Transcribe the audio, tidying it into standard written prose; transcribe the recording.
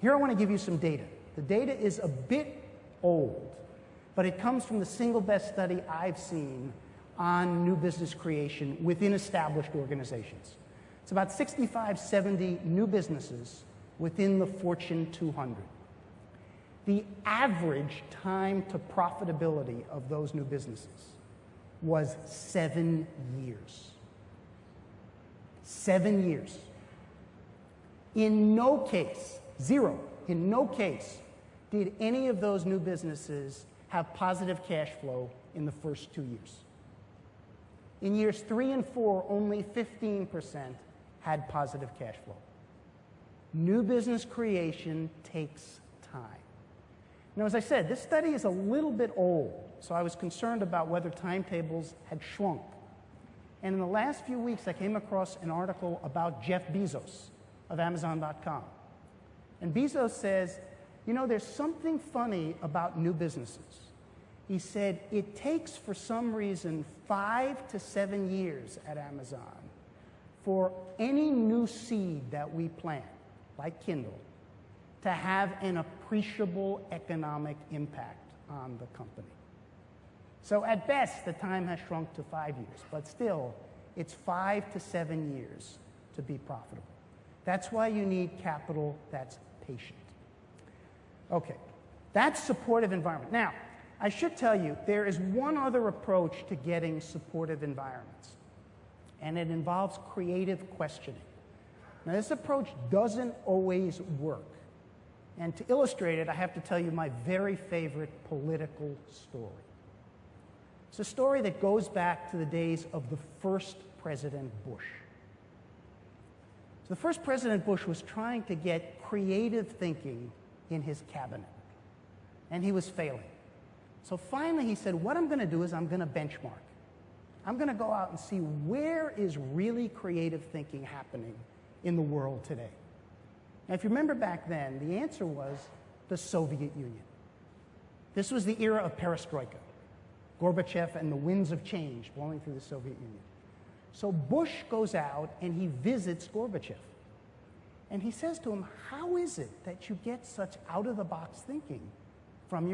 Here I want to give you some data. The data is a bit old, but it comes from the single best study I've seen on new business creation within established organizations. It's about 65, 70 new businesses within the Fortune 200. The average time to profitability of those new businesses was 7 years. 7 years. In no case, zero, in no case did any of those new businesses have positive cash flow in the first 2 years. In years 3 and 4, only 15% had positive cash flow. New business creation takes time. Now, as I said, this study is a little bit old, so I was concerned about whether timetables had shrunk. And in the last few weeks, I came across an article about Jeff Bezos of Amazon.com. And Bezos says, you know, there's something funny about new businesses. He said, it takes, for some reason, 5 to 7 years at Amazon for any new seed that we plant, like Kindle, to have an appreciable economic impact on the company. So at best, the time has shrunk to 5 years, but still, it's 5 to 7 years to be profitable. That's why you need capital that's patient. Okay, that's supportive environment. Now, I should tell you, there is one other approach to getting supportive environments, and it involves creative questioning. Now, this approach doesn't always work. And to illustrate it, I have to tell you my very favorite political story. It's a story that goes back to the days of the first President Bush. So the first President Bush was trying to get creative thinking in his cabinet, and he was failing. So finally he said, what I'm going to do is I'm going to benchmark. I'm going to go out and see where is really creative thinking happening in the world today. Now, if you remember back then, the answer was the Soviet Union. This was the era of perestroika, Gorbachev and the winds of change blowing through the Soviet Union. So Bush goes out and he visits Gorbachev. And he says to him, how is it that you get such out-of-the-box thinking